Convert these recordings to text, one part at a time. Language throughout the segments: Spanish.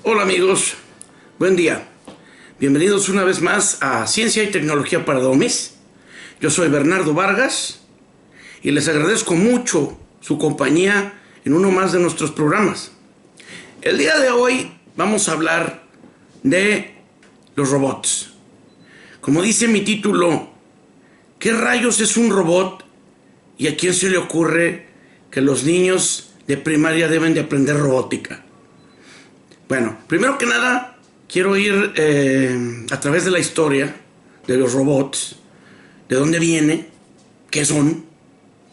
Hola amigos, buen día. Bienvenidos una vez más a Ciencia y Tecnología para Domis. Yo soy Bernardo Vargas y les agradezco mucho su compañía en uno más de nuestros programas. El día de hoy vamos a hablar de los robots. Como dice mi título, ¿qué rayos es un robot? ¿Y a quién se le ocurre que los niños de primaria deben de aprender robótica? Bueno, primero que nada, quiero ir a través de la historia de los robots, de dónde viene, qué son,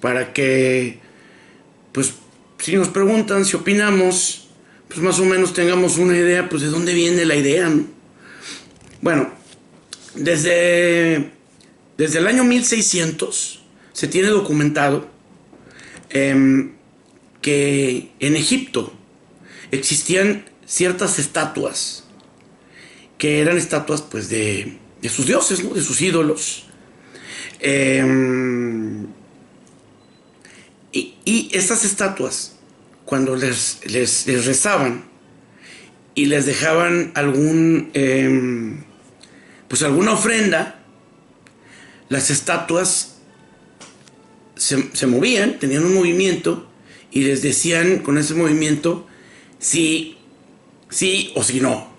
para que, pues, si nos preguntan, si opinamos, pues más o menos tengamos una idea, pues, de dónde viene la idea, ¿no? Bueno, desde el año 1600 se tiene documentado que en Egipto existían ciertas estatuas que eran estatuas pues de sus dioses, ¿no? De sus ídolos. Y estas estatuas, cuando les rezaban y les dejaban pues alguna ofrenda, las estatuas se movían, tenían un movimiento y les decían con ese movimiento sí o si no,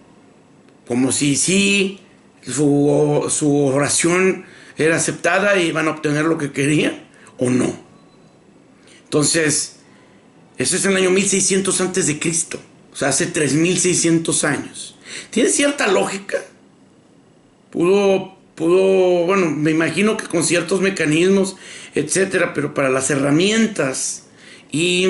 como si sí su oración era aceptada y iban a obtener lo que querían o no. Entonces, eso es en el año 1600 antes de Cristo, o sea, hace 3600 años. Tiene cierta lógica. Pudo, bueno, me imagino que con ciertos mecanismos, etcétera, pero para las herramientas y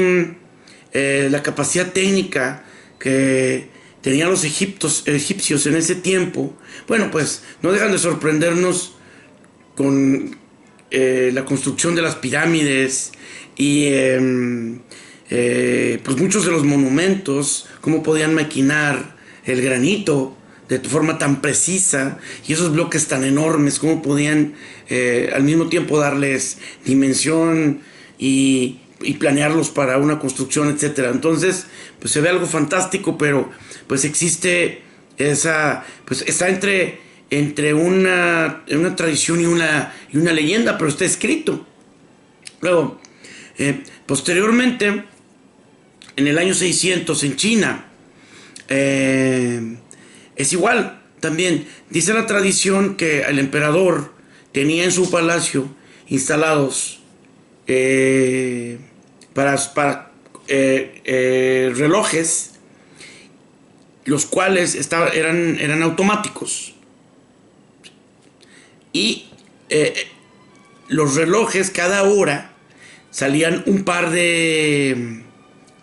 la capacidad técnica que tenían los egipcios en ese tiempo, bueno, pues no dejan de sorprendernos con la construcción de las pirámides y pues muchos de los monumentos, cómo podían maquinar el granito de forma tan precisa y esos bloques tan enormes, cómo podían al mismo tiempo darles dimensión y planearlos para una construcción, etcétera. Entonces, pues se ve algo fantástico, pero pues existe esa, pues está entre una tradición y una leyenda, pero está escrito. Luego, posteriormente, en el año 600 en China, es igual, también dice la tradición que el emperador tenía en su palacio instalados para relojes, los cuales eran automáticos. Y los relojes, cada hora salían un par de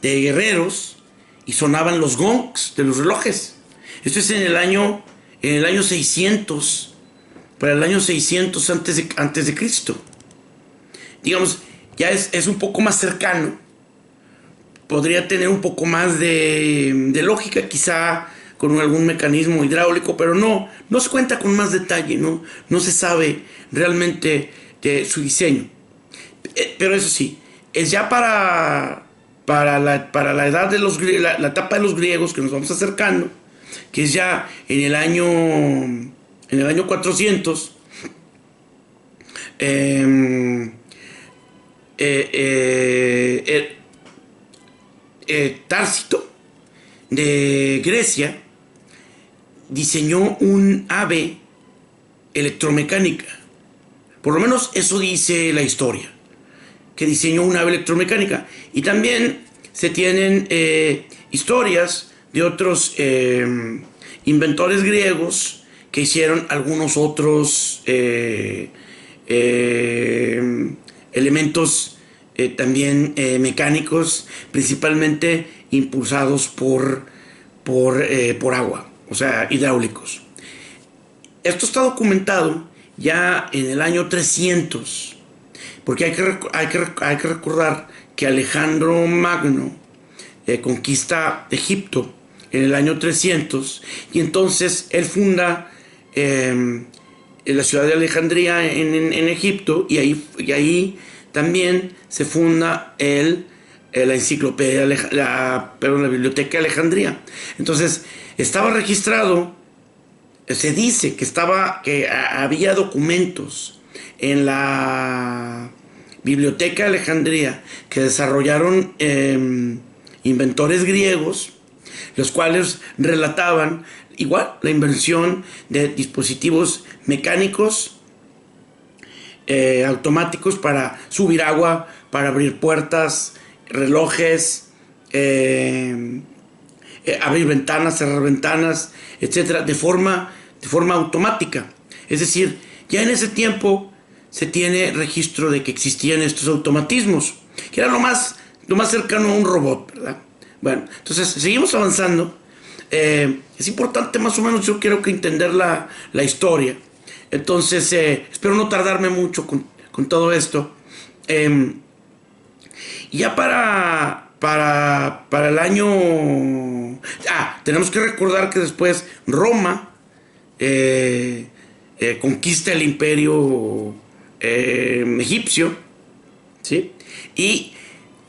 guerreros y sonaban los gongs de los relojes. Esto es en el año 600, para el año 600 antes de Cristo. Digamos, ya es un poco más cercano. Podría tener un poco más de lógica, quizá con algún mecanismo hidráulico, pero no se cuenta con más detalle, no se sabe realmente de su diseño. Pero eso sí, es ya para la edad de la etapa de los griegos, que nos vamos acercando, que es ya en el año 400. Tácito de Grecia diseñó un ave electromecánica. Por lo menos eso dice la historia, que diseñó una ave electromecánica. Y también se tienen historias de otros inventores griegos que hicieron algunos otros elementos también mecánicos, principalmente impulsados por agua, o sea, hidráulicos. Esto está documentado ya en el año 300, porque hay que recordar que Alejandro Magno conquista Egipto en el año 300 y entonces él funda en la ciudad de Alejandría en Egipto y ahí también se funda el la enciclopedia, la biblioteca de Alejandría. Entonces, estaba registrado, se dice que había documentos en la biblioteca de Alejandría que desarrollaron inventores griegos, los cuales relataban igual la invención de dispositivos mecánicos automáticos para subir agua, para abrir puertas, relojes, abrir ventanas, cerrar ventanas, etcétera, de forma automática. Es decir, ya en ese tiempo se tiene registro de que existían estos automatismos, que era lo más cercano a un robot, ¿verdad? Bueno, entonces seguimos avanzando. Es importante más o menos, yo quiero que entender la historia. Entonces, espero no tardarme mucho con todo esto. Ya para el año... tenemos que recordar que después Roma conquista el imperio egipcio, ¿sí? Y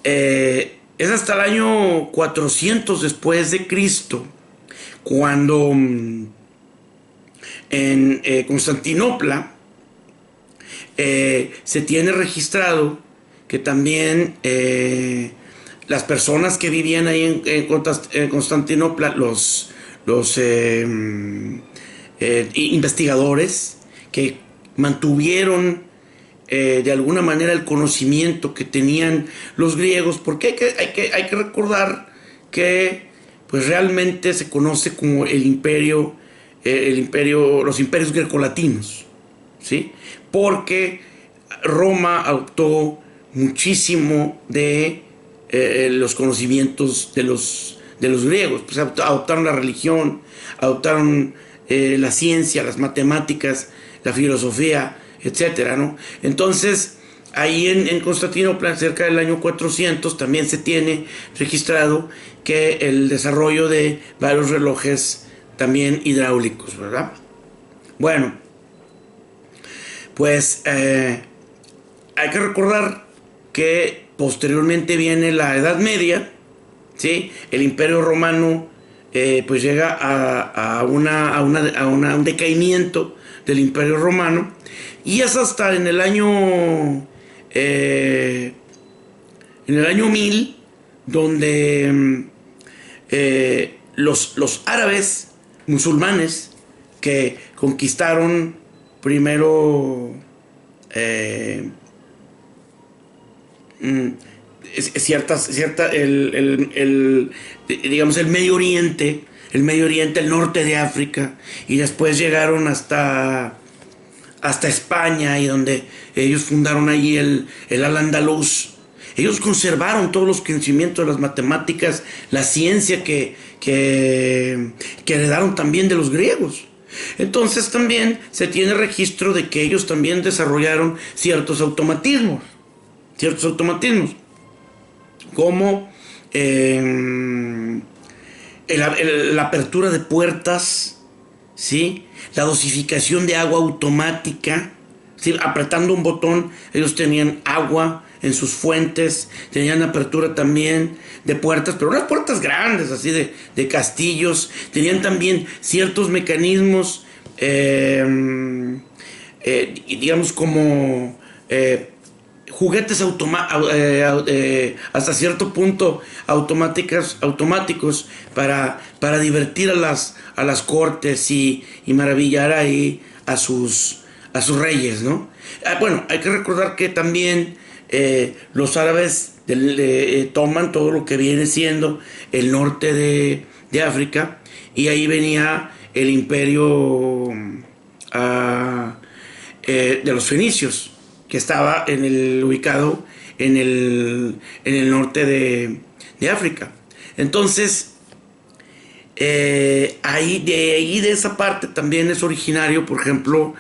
es hasta el año 400 después de Cristo cuando en Constantinopla se tiene registrado que también las personas que vivían ahí en Constantinopla, los investigadores que mantuvieron de alguna manera el conocimiento que tenían los griegos, porque hay que recordar que pues realmente se conoce como los imperios grecolatinos, ¿sí? Porque Roma adoptó muchísimo de los conocimientos de los griegos, pues adoptaron la religión, adoptaron la ciencia, las matemáticas, la filosofía, etcétera, ¿no? Entonces, ahí en Constantinopla, cerca del año 400, también se tiene registrado que el desarrollo de varios relojes también hidráulicos, ¿verdad? Bueno, pues hay que recordar que posteriormente viene la Edad Media, ¿sí? El Imperio Romano pues llega a un decaimiento del Imperio Romano, y es hasta en el año 1000 donde los árabes musulmanes que conquistaron primero digamos el Medio Oriente, el norte de África, y después llegaron hasta España, y donde ellos fundaron allí el Al-Andalus. Ellos conservaron todos los conocimientos de las matemáticas, la ciencia que heredaron también de los griegos. Entonces también se tiene registro de que ellos también desarrollaron ciertos automatismos, como la apertura de puertas, ¿sí? La dosificación de agua automática, ¿sí? Apretando un botón, ellos tenían agua en sus fuentes, tenían apertura también de puertas, pero unas puertas grandes, así de castillos. Tenían también ciertos mecanismos, digamos como juguetes hasta cierto punto automáticos para divertir a las cortes y maravillar ahí a sus reyes, ¿no? Bueno, hay que recordar que también los árabes toman todo lo que viene siendo el norte de África, y ahí venía el imperio de los fenicios, que estaba ubicado en el norte de África. Entonces, de esa parte también es originario, por ejemplo,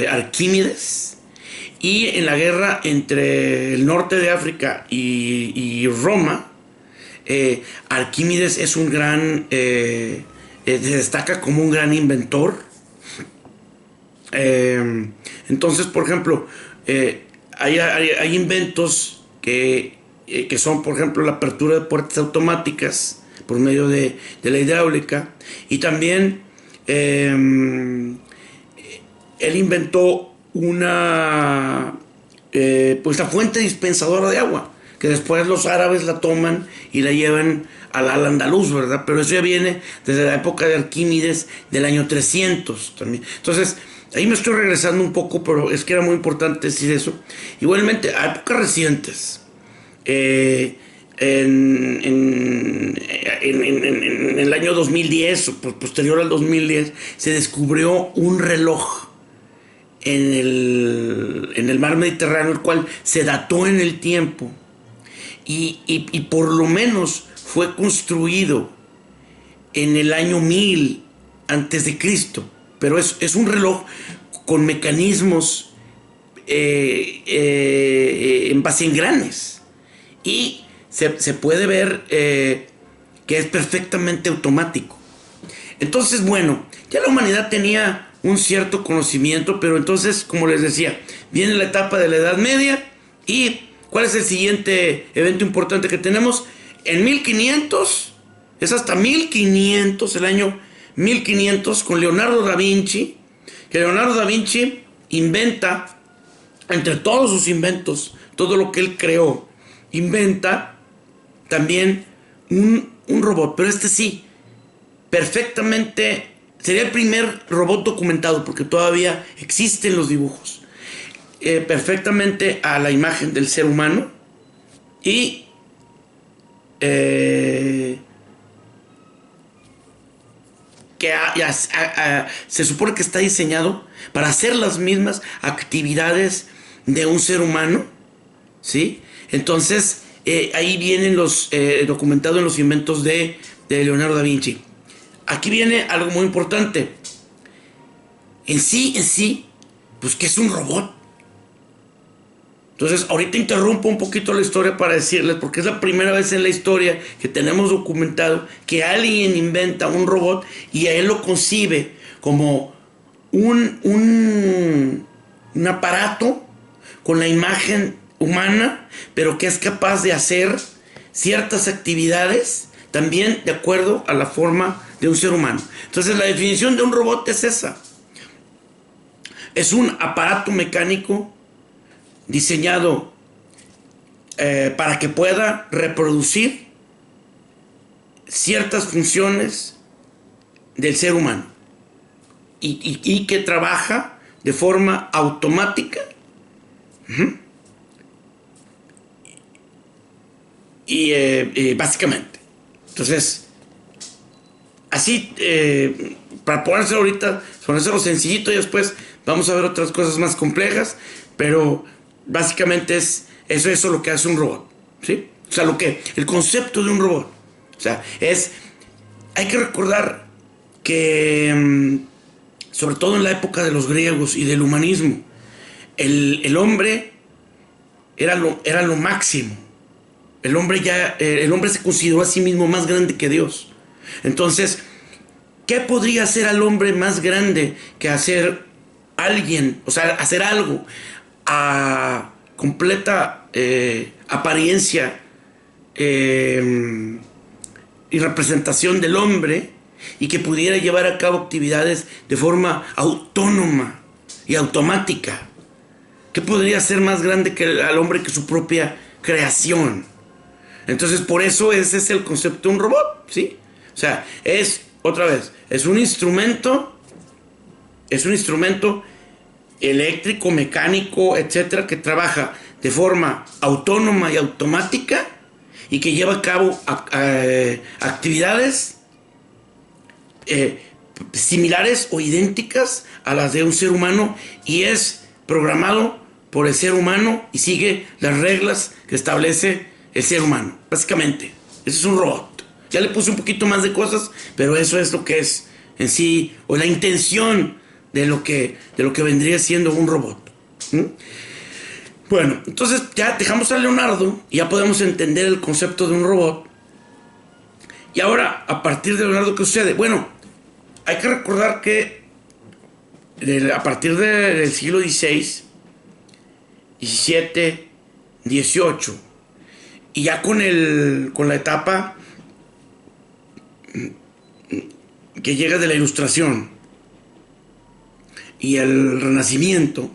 Arquímedes. Y en la guerra entre el norte de África y Roma, Arquímedes es un gran... se destaca como un gran inventor. Entonces, por ejemplo, hay inventos que que son, por ejemplo, la apertura de puertas automáticas por medio de la hidráulica. Y también él inventó pues la fuente dispensadora de agua, que después los árabes la toman y la llevan al andaluz, ¿verdad? Pero eso ya viene desde la época de Arquímedes del año 300 también. Entonces, ahí me estoy regresando un poco, pero es que era muy importante decir eso. Igualmente, a épocas recientes, en el año 2010, o posterior al 2010, se descubrió un reloj en el mar Mediterráneo, el cual se dató en el tiempo y por lo menos fue construido en el año 1000 antes de Cristo, pero es un reloj con mecanismos en base en granes, y se puede ver que es perfectamente automático. Entonces, bueno, ya la humanidad tenía un cierto conocimiento, pero entonces, como les decía, viene la etapa de la Edad Media. ¿Y cuál es el siguiente evento importante que tenemos? En 1500, es hasta 1500, el año 1500, con Leonardo da Vinci, que Leonardo da Vinci inventa, entre todos sus inventos, todo lo que él creó, inventa también un robot, pero este sí, perfectamente, sería el primer robot documentado, porque todavía existen los dibujos, perfectamente a la imagen del ser humano, y se supone que está diseñado para hacer las mismas actividades de un ser humano, ¿sí? Entonces, ahí vienen los documentados en los inventos de Leonardo da Vinci. Aquí viene algo muy importante. En sí, pues, ¿qué es un robot? Entonces, ahorita interrumpo un poquito la historia para decirles, porque es la primera vez en la historia que tenemos documentado que alguien inventa un robot y a él lo concibe como un aparato con la imagen humana, pero que es capaz de hacer ciertas actividades también de acuerdo a la forma de un ser humano. Entonces, la definición de un robot es esa. Es un aparato mecánico diseñado para que pueda reproducir ciertas funciones del ser humano y que trabaja de forma automática. Básicamente. Entonces, así, para ponérselo ahorita, ponérselo sencillito, y después vamos a ver otras cosas más complejas, pero básicamente es eso lo que hace un robot, ¿sí? O sea, el concepto de un robot. O sea, hay que recordar que, sobre todo en la época de los griegos y del humanismo, el hombre era lo máximo. El hombre se consideró a sí mismo más grande que Dios. Entonces, ¿qué podría hacer al hombre más grande que hacer alguien, o sea, hacer algo a completa apariencia y representación del hombre, y que pudiera llevar a cabo actividades de forma autónoma y automática? ¿Qué podría ser más grande al hombre que su propia creación? Entonces, por eso ese es el concepto de un robot, ¿sí? O sea, otra vez, es un instrumento eléctrico, mecánico, etcétera, que trabaja de forma autónoma y automática y que lleva a cabo actividades similares o idénticas a las de un ser humano, y es programado por el ser humano y sigue las reglas que establece el ser humano. Básicamente, eso es un robot. Ya le puse un poquito más de cosas, pero eso es lo que es en sí, o la intención de lo que vendría siendo un robot. Bueno, entonces ya dejamos a Leonardo y ya podemos entender el concepto de un robot. Y ahora, a partir de Leonardo, ¿qué sucede? Bueno, hay que recordar que a partir del siglo XVI, XVII, XVIII, Y ya con la etapa que llega de la Ilustración y el Renacimiento,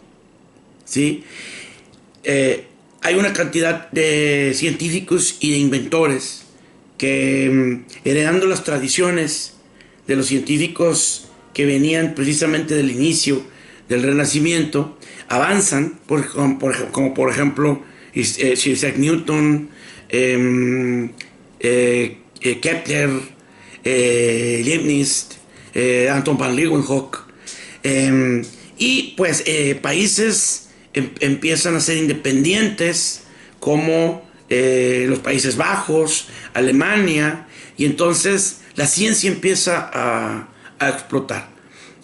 ¿sí? Hay una cantidad de científicos y de inventores que, heredando las tradiciones de los científicos que venían precisamente del inicio del Renacimiento, avanzan, como por ejemplo Sir Isaac Newton, Kepler, Leibniz, Anton van Leeuwenhoek, y pues países empiezan a ser independientes como los Países Bajos, Alemania, y entonces la ciencia empieza a explotar.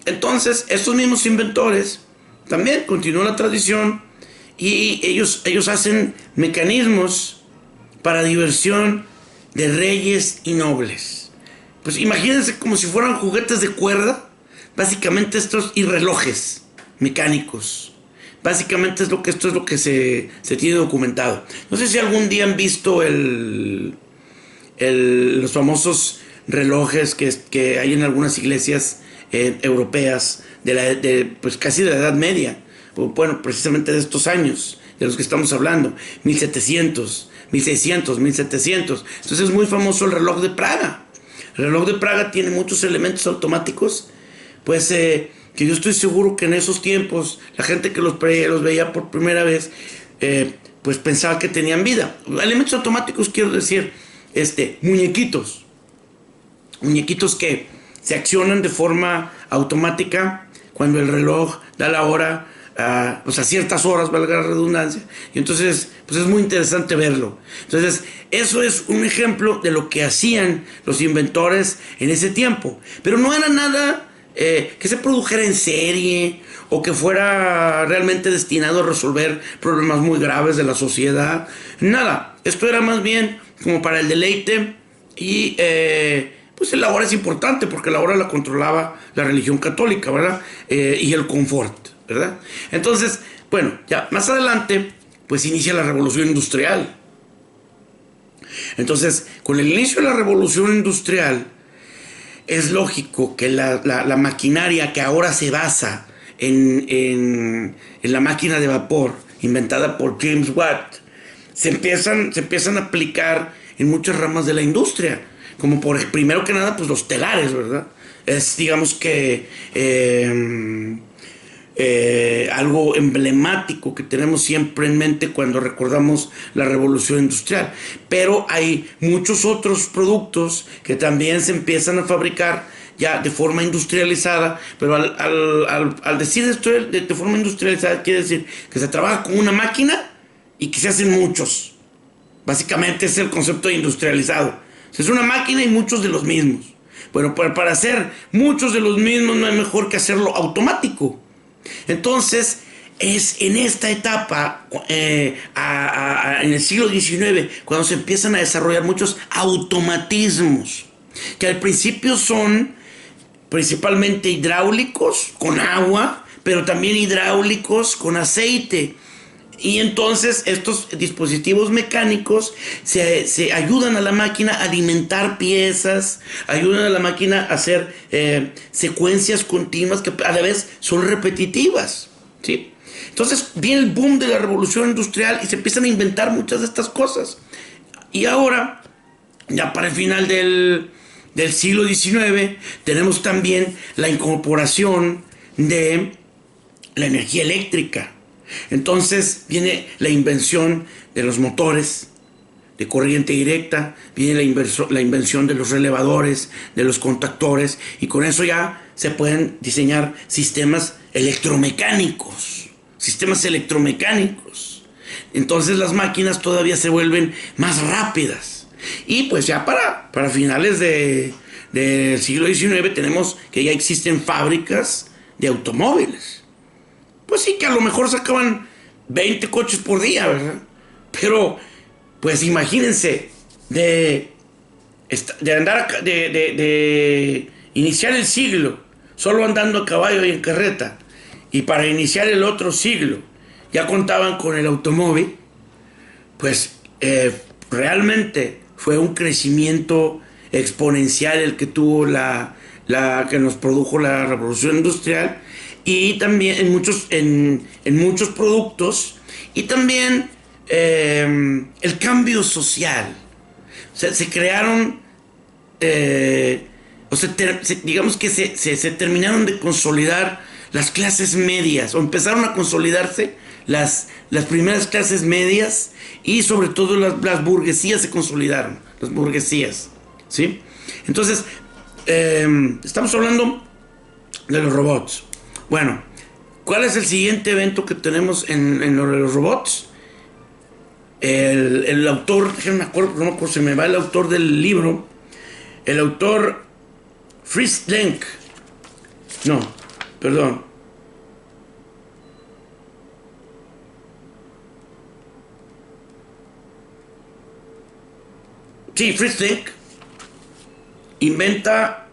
Entonces estos mismos inventores también continúan la tradición y ellos hacen mecanismos para diversión de reyes y nobles. Pues imagínense como si fueran juguetes de cuerda, básicamente estos, y relojes mecánicos. Básicamente esto es lo que se tiene documentado. No sé si algún día han visto los famosos relojes que hay en algunas iglesias europeas pues casi de la Edad Media. Bueno, precisamente de estos años de los que estamos hablando, 1700, 1600, 1700. Entonces es muy famoso el reloj de Praga. El reloj de Praga tiene muchos elementos automáticos, pues que yo estoy seguro que en esos tiempos la gente que los veía por primera vez, pues pensaba que tenían vida. Elementos automáticos quiero decir, muñequitos que se accionan de forma automática cuando el reloj da la hora, pues a ciertas horas, valga la redundancia, y entonces pues es muy interesante verlo. Entonces eso es un ejemplo de lo que hacían los inventores en ese tiempo, pero no era nada que se produjera en serie o que fuera realmente destinado a resolver problemas muy graves de la sociedad. Nada, esto era más bien como para el deleite y pues la hora es importante porque la hora la controlaba la religión católica, ¿verdad? Y el confort, ¿verdad? Entonces, bueno, ya más adelante pues inicia la revolución industrial. Entonces, con el inicio de la revolución industrial, es lógico que la maquinaria que ahora se basa en la máquina de vapor inventada por James Watt se empiezan a aplicar en muchas ramas de la industria, como primero que nada pues los telares, ¿verdad? Es digamos que algo emblemático que tenemos siempre en mente cuando recordamos la revolución industrial. Pero hay muchos otros productos que también se empiezan a fabricar ya de forma industrializada, pero al decir esto de forma industrializada quiere decir que se trabaja con una máquina y que se hacen muchos. Básicamente es el concepto de industrializado. Es una máquina y muchos de los mismos. Bueno, para hacer muchos de los mismos no es mejor que hacerlo automático. Entonces, es en esta etapa, en el siglo XIX, cuando se empiezan a desarrollar muchos automatismos, que al principio son principalmente hidráulicos, con agua, pero también hidráulicos con aceite. Y entonces estos dispositivos mecánicos se ayudan a la máquina a alimentar piezas, ayudan a la máquina a hacer secuencias continuas que a la vez son repetitivas, ¿sí? Entonces viene el boom de la revolución industrial y se empiezan a inventar muchas de estas cosas. Y ahora, ya para el final del siglo XIX, tenemos también la incorporación de la energía eléctrica. Entonces viene la invención de los motores de corriente directa, viene la invención de los relevadores, de los contactores, y con eso ya se pueden diseñar sistemas electromecánicos. Entonces las máquinas todavía se vuelven más rápidas. Y pues ya para finales del siglo XIX tenemos que ya existen fábricas de automóviles. Pues sí, que a lo mejor sacaban 20 coches por día, ¿verdad? Pero, pues imagínense, de iniciar el siglo solo andando a caballo y en carreta, y para iniciar el otro siglo ya contaban con el automóvil, pues realmente fue un crecimiento exponencial el que tuvo la que nos produjo la revolución industrial, y también en muchos productos, y también el cambio social. O sea, se crearon, digamos que se terminaron de consolidar las clases medias, o empezaron a consolidarse las primeras clases medias, y sobre todo las burguesías se consolidaron, las burguesías, ¿sí? Entonces, estamos hablando de los robots. Bueno, ¿cuál es el siguiente evento que tenemos en lo de los robots? El autor, no me acuerdo, se me va el autor del libro. El autor Fritz Lenk. No, perdón. Sí, Fritz Lenk inventa...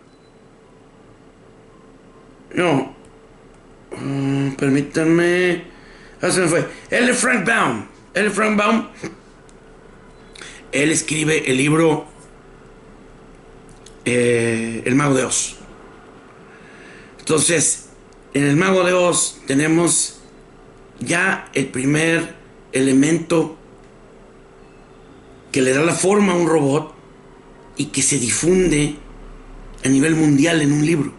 No, permítanme. Se me fue. L. Frank Baum. L. Frank Baum. Él escribe el libro El Mago de Oz. Entonces, en El Mago de Oz tenemos ya el primer elemento que le da la forma a un robot y que se difunde a nivel mundial en un libro.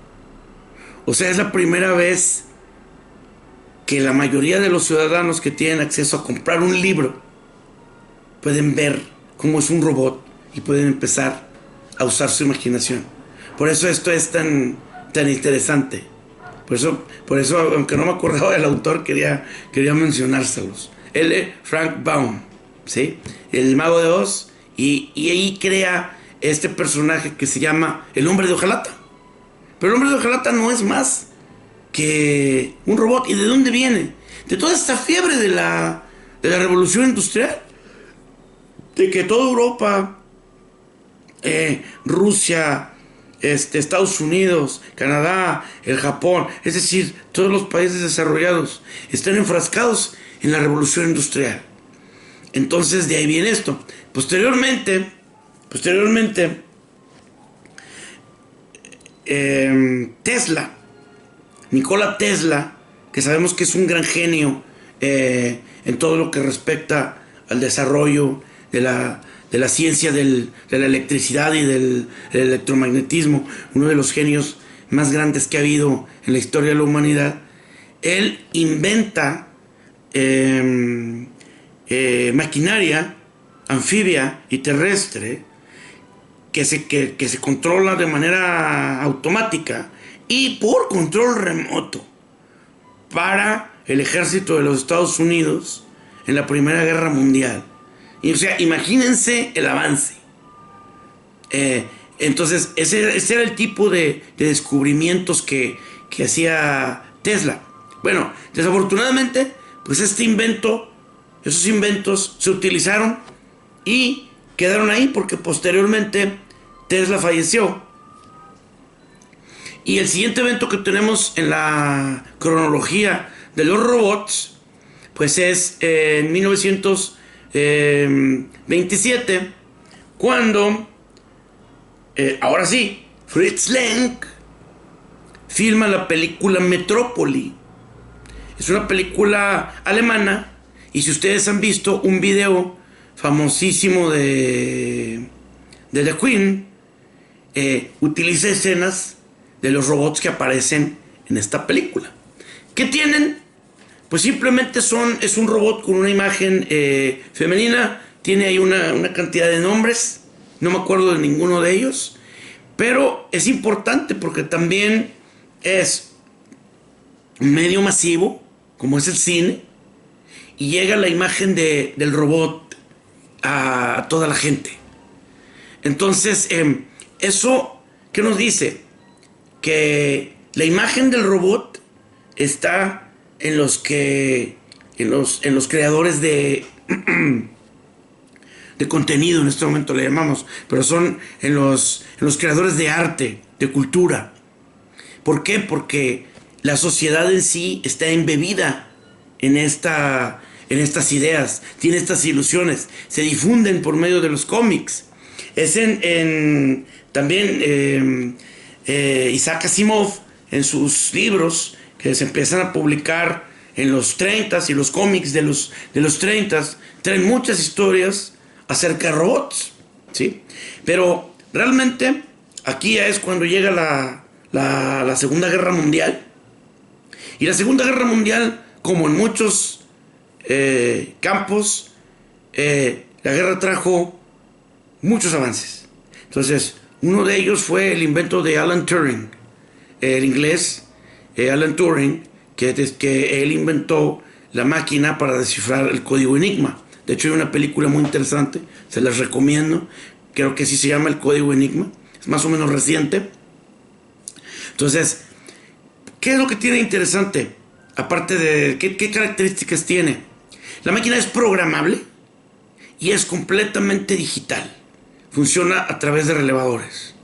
O sea, es la primera vez que la mayoría de los ciudadanos que tienen acceso a comprar un libro pueden ver cómo es un robot y pueden empezar a usar su imaginación. Por eso esto es tan interesante. Por eso, aunque no me acordaba del autor, quería mencionárselos. L. Frank Baum, ¿sí? El Mago de Oz, y ahí crea este personaje que se llama el Hombre de Hojalata. Pero el Hombre de Hojalata no es más que un robot. ¿Y de dónde viene? De toda esta fiebre de la revolución industrial, de que toda Europa, Rusia, Estados Unidos, Canadá, el Japón, es decir, todos los países desarrollados están enfrascados en la revolución industrial. Entonces de ahí viene esto. Posteriormente, Nikola Tesla, que sabemos que es un gran genio en todo lo que respecta al desarrollo de la ciencia de la electricidad y del electromagnetismo, uno de los genios más grandes que ha habido en la historia de la humanidad. Él inventa maquinaria anfibia y terrestre que se controla de manera automática y por control remoto para el ejército de los Estados Unidos en la Primera Guerra Mundial. Y, o sea, imagínense el avance. Entonces, ese era el tipo de descubrimientos que hacía Tesla. Bueno, desafortunadamente, pues esos inventos se utilizaron y quedaron ahí porque posteriormente Tesla falleció. Y el siguiente evento que tenemos en la cronología de los robots, pues es en 1927, cuando, ahora sí, Fritz Lenk filma la película Metrópoli. Es una película alemana, y si ustedes han visto un video famosísimo de The Queen, utiliza escenas de los robots que aparecen en esta película. ¿Qué tienen? Pues simplemente es un robot con una imagen femenina. Tiene ahí una cantidad de nombres, no me acuerdo de ninguno de ellos, pero es importante porque también es un medio masivo, como es el cine, y llega la imagen del robot a toda la gente. Entonces, eso, ¿qué nos dice? Que la imagen del robot está en los creadores de contenido, en este momento le llamamos, pero son en los creadores de arte, de cultura. ¿Por qué? Porque la sociedad en sí está embebida en esta en estas ideas, tiene estas ilusiones, se difunden por medio de los cómics. Es también Isaac Asimov, en sus libros que se empiezan a publicar en los 30 y los cómics de los 30 traen muchas historias acerca de robots, ¿sí? Pero realmente aquí ya es cuando llega la Segunda Guerra Mundial. Y la Segunda Guerra Mundial, como en muchos campos, la guerra trajo muchos avances. Entonces, uno de ellos fue el invento de Alan Turing, el inglés Alan Turing, que él inventó la máquina para descifrar el código Enigma. De hecho, hay una película muy interesante, se las recomiendo, creo que sí se llama El Código Enigma, es más o menos reciente. Entonces, ¿qué es lo que tiene interesante? Aparte de qué características tiene. La máquina es programable y es completamente digital. Funciona a través de relevadores.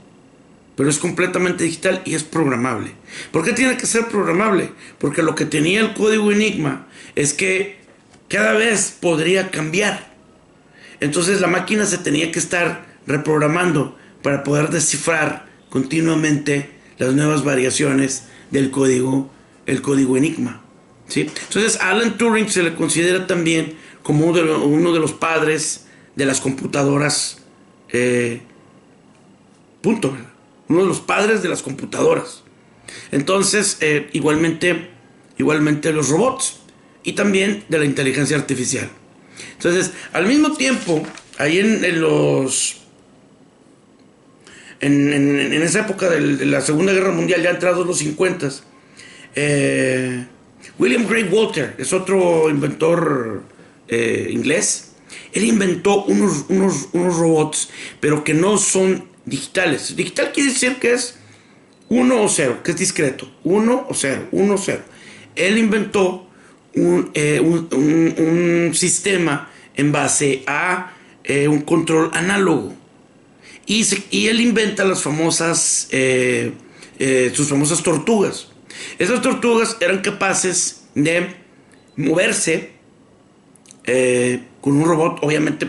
Pero es completamente digital y es programable. ¿Por qué tiene que ser programable? Porque lo que tenía el código Enigma es que cada vez podría cambiar. Entonces la máquina se tenía que estar reprogramando para poder descifrar continuamente las nuevas variaciones del código, el código Enigma, ¿sí? Entonces a Alan Turing se le considera también como uno de los padres de las computadoras, punto, uno de los padres de las computadoras. Entonces igualmente los robots y también de la inteligencia artificial. Entonces al mismo tiempo ahí en esa época de la Segunda Guerra Mundial, ya entrados los 50, William Grey Walter es otro inventor inglés. Él inventó unos robots, pero que no son digitales. Digital quiere decir que es 1 o 0, que es discreto. 1 o 0, 1 o 0. Él inventó un sistema en base a un control análogo. Y él inventa las famosas, sus famosas tortugas. Esas tortugas eran capaces de moverse con un robot, obviamente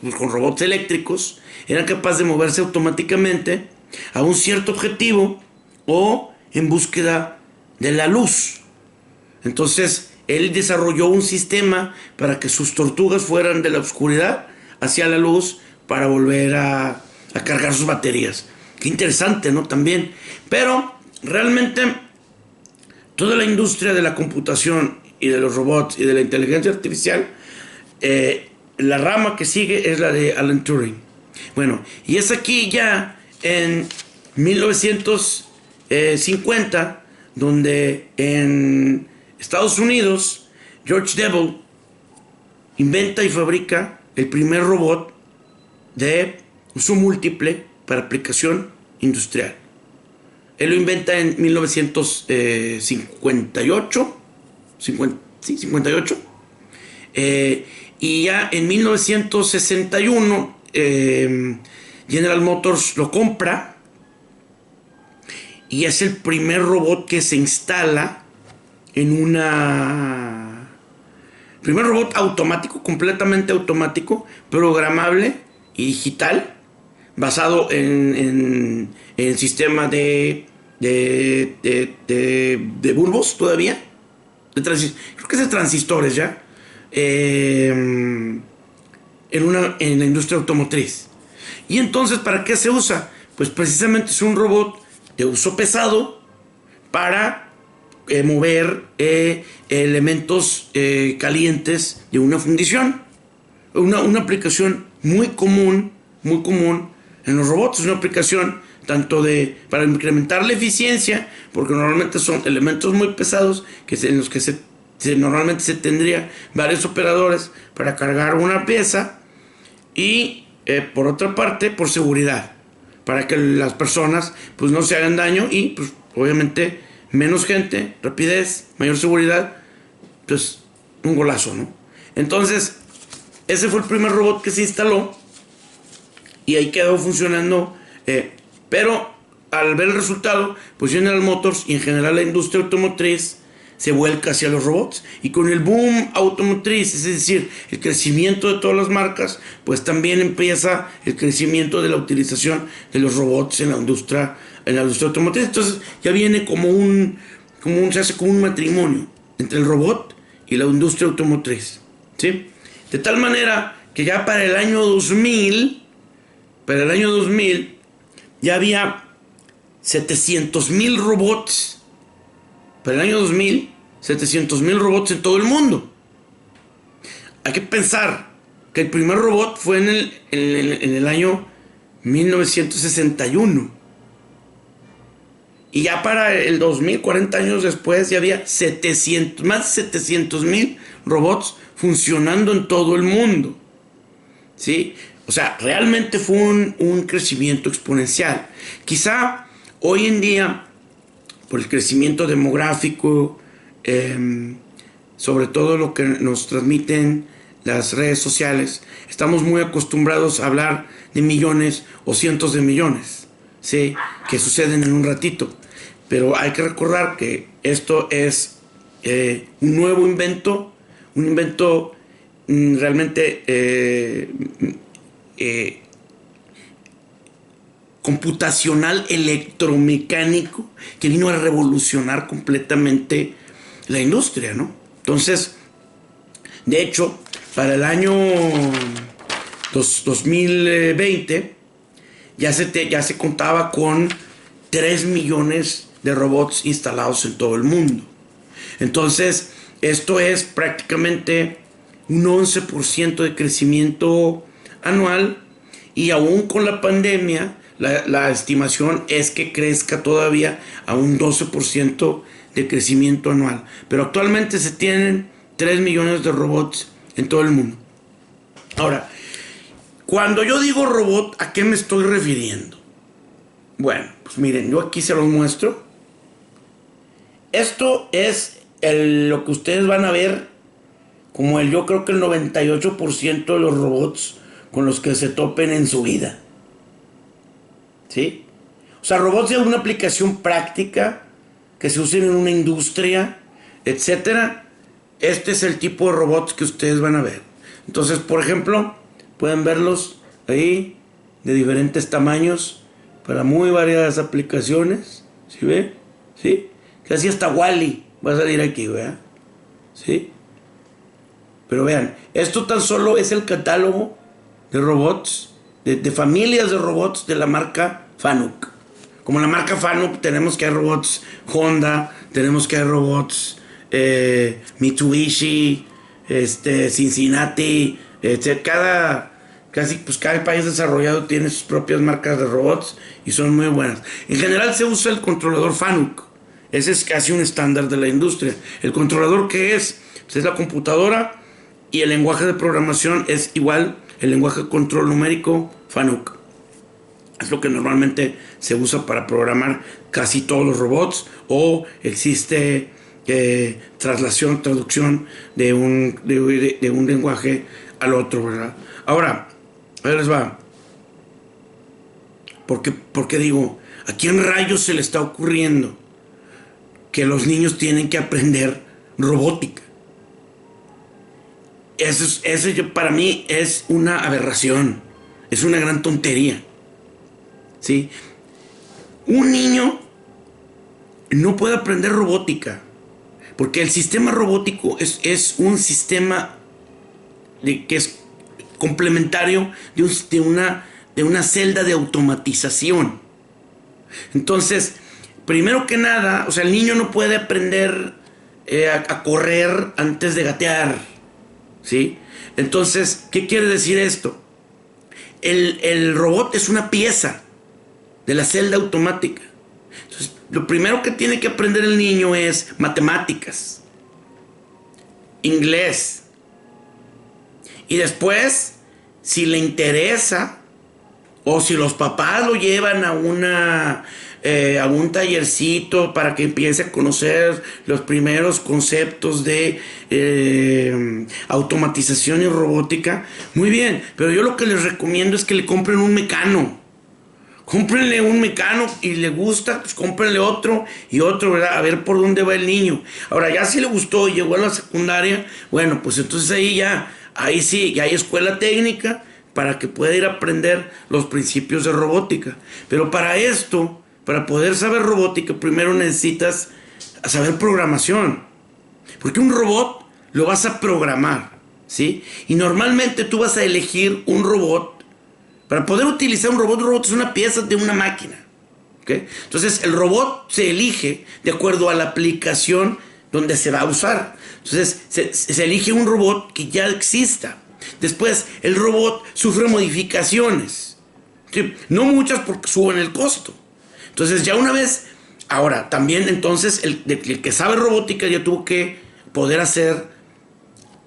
pues, con robots eléctricos, eran capaces de moverse automáticamente a un cierto objetivo o en búsqueda de la luz. Entonces, él desarrolló un sistema para que sus tortugas fueran de la oscuridad hacia la luz para volver a cargar sus baterías. Qué interesante, ¿no? También. Pero realmente toda la industria de la computación y de los robots y de la inteligencia artificial, la rama que sigue es la de Alan Turing. Bueno, y es aquí ya en 1950 donde en Estados Unidos George Devil inventa y fabrica el primer robot de uso múltiple para aplicación industrial. Él lo inventa en 1958, 58. Y ya en 1961 General Motors lo compra y es el primer robot que se instala en primer robot automático, completamente automático, programable y digital, basado en el sistema de bulbos todavía, creo que es de transistores ya, en la industria automotriz. Y entonces, ¿para qué se usa? Pues precisamente es un robot de uso pesado para mover elementos calientes de una fundición. Una aplicación muy común en los robots. Es una aplicación tanto para incrementar la eficiencia, porque normalmente son elementos muy pesados en los que normalmente se tendría varios operadores para cargar una pieza, y por otra parte por seguridad, para que las personas pues no se hagan daño y pues obviamente menos gente, rapidez, mayor seguridad, pues un golazo, ¿no? Entonces ese fue el primer robot que se instaló y ahí quedó funcionando, pero al ver el resultado, pues General Motors y en general la industria automotriz se vuelca hacia los robots. Y con el boom automotriz, es decir, el crecimiento de todas las marcas, pues también empieza el crecimiento de la utilización de los robots en la industria automotriz. Entonces ya viene se hace como un matrimonio entre el robot y la industria automotriz, ¿sí? De tal manera que ya para el año 2000 ya había 700,000 robots. Para el año 2000, 700,000 robots en todo el mundo. Hay que pensar que el primer robot fue en el año 1961. Y ya para el 2000, 40 años después, ya había más de 700,000 robots funcionando en todo el mundo, ¿sí? O sea, realmente fue un crecimiento exponencial. Quizá hoy en día, por el crecimiento demográfico, sobre todo lo que nos transmiten las redes sociales, estamos muy acostumbrados a hablar de millones o cientos de millones, ¿sí? Que suceden en un ratito. Pero hay que recordar que esto es un nuevo invento, un invento realmente computacional electromecánico que vino a revolucionar completamente la industria, ¿no? Entonces, de hecho, para el año 2020 ya se contaba con 3 millones de robots instalados en todo el mundo. Entonces, esto es prácticamente un 11% de crecimiento anual, y aún con la pandemia, la estimación es que crezca todavía a un 12% de crecimiento anual. Pero actualmente se tienen 3 millones de robots en todo el mundo. Ahora, cuando yo digo robot, ¿a qué me estoy refiriendo? Bueno, pues miren, yo aquí se los muestro. Esto es lo que ustedes van a ver como yo creo que el 98% de los robots con los que se topen en su vida, ¿sí? O sea, robots de una aplicación práctica que se usen en una industria, etcétera. Este es el tipo de robots que ustedes van a ver. Entonces, por ejemplo, pueden verlos ahí de diferentes tamaños para muy variadas aplicaciones. ¿Sí ve? ¿Sí? Casi hasta Wall-E va a salir aquí, ¿verdad? ¿Sí? Pero vean, esto tan solo es el catálogo de robots, de familias de robots de la marca Fanuc. Como la marca Fanuc, tenemos que hay robots Honda, tenemos que hay robots Mitsubishi, Cincinnati, cada país desarrollado tiene sus propias marcas de robots y son muy buenas. En general se usa el controlador Fanuc. Ese es casi un estándar de la industria. ¿El controlador qué es? Pues es la computadora, y el lenguaje de programación es igual el lenguaje de control numérico Fanuc. Es lo que normalmente se usa para programar casi todos los robots, o existe traducción de un lenguaje al otro, ¿verdad? Ahora, ahí les va. ¿Por qué digo? ¿A quién rayos se le está ocurriendo que los niños tienen que aprender robótica? Eso para mí es una aberración, es una gran tontería, ¿sí? Un niño no puede aprender robótica, porque el sistema robótico es un sistema que es complementario de una celda de automatización. Entonces, primero que nada, o sea, el niño no puede aprender a correr antes de gatear, ¿sí? Entonces, ¿qué quiere decir esto? El robot es una pieza de la celda automática. Entonces, lo primero que tiene que aprender el niño es matemáticas, inglés, y después, si le interesa, o si los papás lo llevan a un tallercito para que empiece a conocer los primeros conceptos de automatización y robótica, muy bien. Pero yo lo que les recomiendo es que le compren un mecano, Cómprenle un Mecano y le gusta, pues cómprenle otro y otro, ¿verdad? A ver por dónde va el niño. Ahora, ya si le gustó y llegó a la secundaria, bueno, pues entonces ahí sí, ya hay escuela técnica para que pueda ir a aprender los principios de robótica. Pero para esto, para poder saber robótica, primero necesitas saber programación. Porque un robot lo vas a programar, ¿sí? Y normalmente tú vas a elegir un robot. Para poder utilizar un robot es una pieza de una máquina, ¿okay? Entonces el robot se elige de acuerdo a la aplicación donde se va a usar. Entonces se elige un robot que ya exista. Después el robot sufre modificaciones, ¿sí? No muchas porque suben el costo. Entonces ya una vez, ahora también entonces el que sabe robótica ya tuvo que poder hacer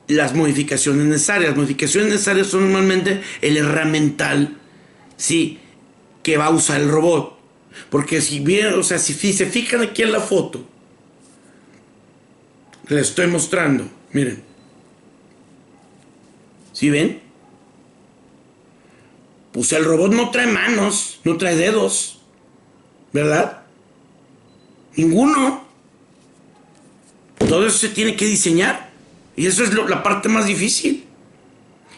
las modificaciones necesarias. Las modificaciones necesarias son normalmente el herramental, sí, que va a usar el robot. Porque si bien, o sea, si se fijan aquí en la foto, les estoy mostrando, miren. ¿Sí ven? Pues el robot no trae manos, no trae dedos, ¿verdad? Ninguno. Todo eso se tiene que diseñar. Y eso es la parte más difícil.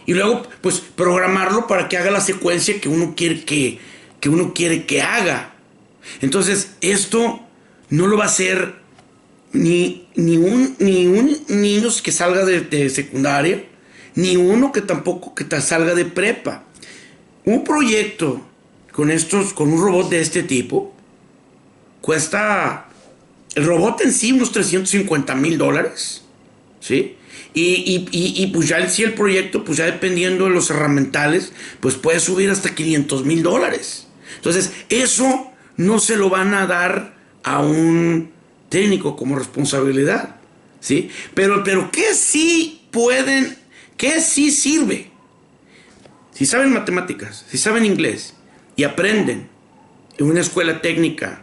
Y luego, pues, programarlo para que haga la secuencia que uno quiere que haga. Entonces, esto no lo va a hacer ni un niño que salga de secundaria, ni uno que tampoco salga de prepa. Un proyecto con un robot de este tipo, cuesta el robot en sí unos $350,000, ¿sí? Y pues ya si el proyecto, pues ya dependiendo de los herramientales, pues puede subir hasta $500,000. Entonces, eso no se lo van a dar a un técnico como responsabilidad, ¿sí? Pero ¿qué sí pueden, qué sí sirve? Si saben matemáticas, si saben inglés y aprenden en una escuela técnica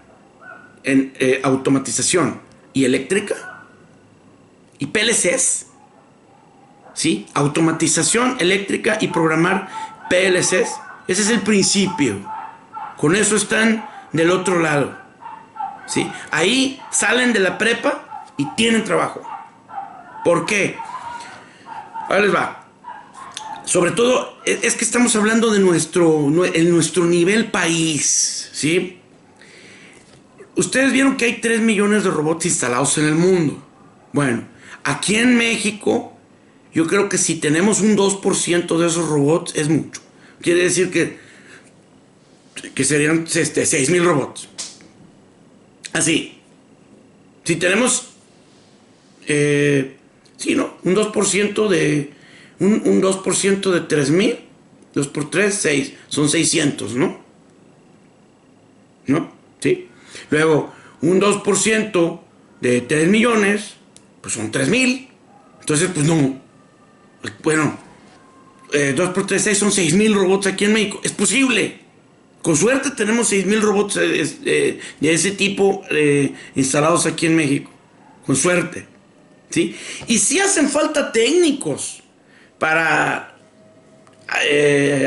en automatización y eléctrica y PLCs, ¿sí? Automatización eléctrica y programar PLCs. Ese es el principio. Con eso están del otro lado, ¿sí? Ahí salen de la prepa y tienen trabajo. ¿Por qué? Ahora les va. Sobre todo, es que estamos hablando de nuestro nivel país, ¿sí? Ustedes vieron que hay 3 millones de robots instalados en el mundo. Bueno, aquí en México, yo creo que si tenemos un 2% de esos robots es mucho. Quiere decir que serían 6,000 robots. Así. Si tenemos, sí, ¿no? Un 2% de 3,000, 2 por 3, 6, son 600, ¿no? ¿No? ¿Sí? Luego, un 2% de 3 millones, pues son 3,000. Entonces, pues no. Bueno, 2 por 3, 6 son 6,000 robots aquí en México. Es posible. Con suerte tenemos 6,000 robots de ese tipo instalados aquí en México. Con suerte. ¿Sí? Y sí hacen falta técnicos para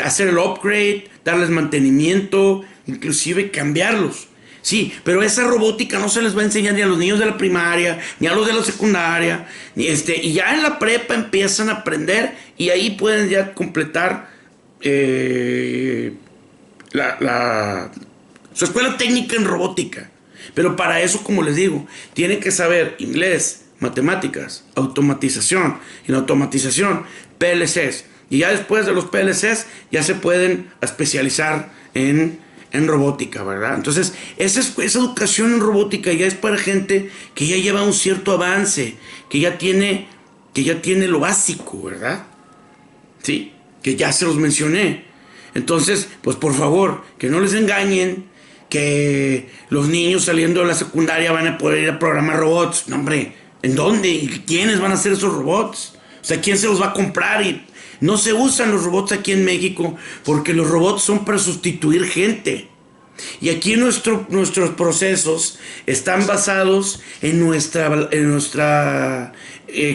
hacer el upgrade, darles mantenimiento, inclusive cambiarlos. Sí, pero esa robótica no se les va a enseñar ni a los niños de la primaria, ni a los de la secundaria, y ya en la prepa empiezan a aprender y ahí pueden ya completar su escuela técnica en robótica. Pero para eso, como les digo, tienen que saber inglés, matemáticas, automatización, y en automatización, PLCs. Y ya después de los PLCs ya se pueden especializar en robótica, ¿verdad? Entonces, esa educación en robótica ya es para gente que ya lleva un cierto avance, que ya tiene lo básico, ¿verdad? Sí, que ya se los mencioné. Entonces, pues por favor, que no les engañen que los niños saliendo de la secundaria van a poder ir a programar robots. No, hombre, ¿en dónde? ¿Y quiénes van a hacer esos robots? O sea, ¿quién se los va a comprar? Y no se usan los robots aquí en México porque los robots son para sustituir gente. Y aquí nuestros procesos están basados en nuestra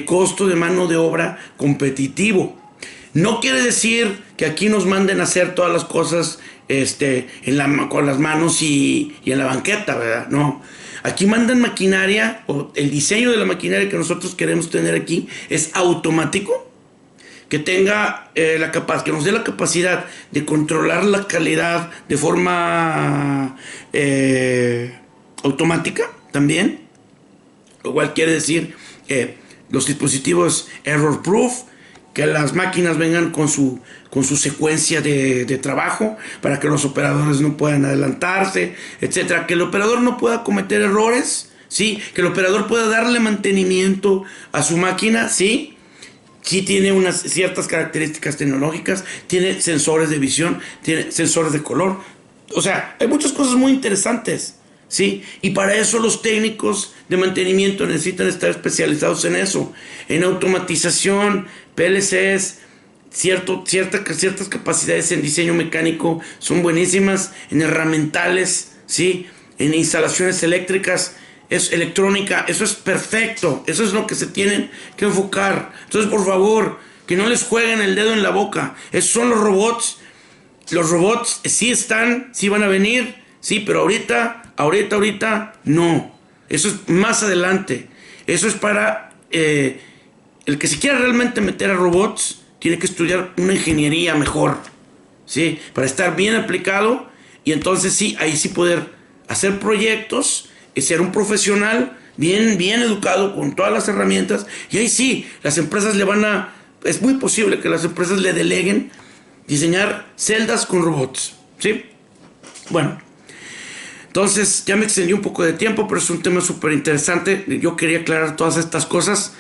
costo de mano de obra competitivo. No quiere decir que aquí nos manden a hacer todas las cosas con las manos y en la banqueta, ¿verdad? No. Aquí mandan maquinaria, o el diseño de la maquinaria que nosotros queremos tener aquí es automático, que tenga que nos dé la capacidad de controlar la calidad de forma automática también, lo cual quiere decir los dispositivos error proof, que las máquinas vengan con su secuencia de trabajo para que los operadores no puedan adelantarse, etcétera, que el operador no pueda cometer errores, sí, que el operador pueda darle mantenimiento a su máquina, sí. Sí tiene unas ciertas características tecnológicas, tiene sensores de visión, tiene sensores de color. O sea, hay muchas cosas muy interesantes, ¿sí? Y para eso los técnicos de mantenimiento necesitan estar especializados en eso, en automatización, PLCs, ciertas capacidades en diseño mecánico son buenísimas, en herramientales, ¿sí? En instalaciones eléctricas, es electrónica, eso es perfecto, eso es lo que se tienen que enfocar. Entonces, por favor, que no les jueguen el dedo en la boca. Esos son los robots. Los robots sí están, sí van a venir, sí, pero ahorita no. Eso es más adelante. Eso es para el que se quiera realmente meter a robots, tiene que estudiar una ingeniería mejor, sí, para estar bien aplicado y entonces sí, ahí sí poder hacer proyectos, ser un profesional bien educado con todas las herramientas, y ahí sí, las empresas es muy posible que las empresas le deleguen diseñar celdas con robots, ¿sí? Bueno, entonces ya me extendí un poco de tiempo, pero es un tema súper interesante. Yo quería aclarar todas estas cosas.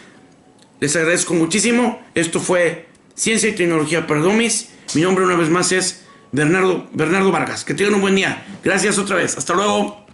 Les agradezco muchísimo. Esto fue Ciencia y Tecnología para Dummies. Mi nombre una vez más es Bernardo Vargas. Que tengan un buen día. Gracias otra vez. Hasta luego.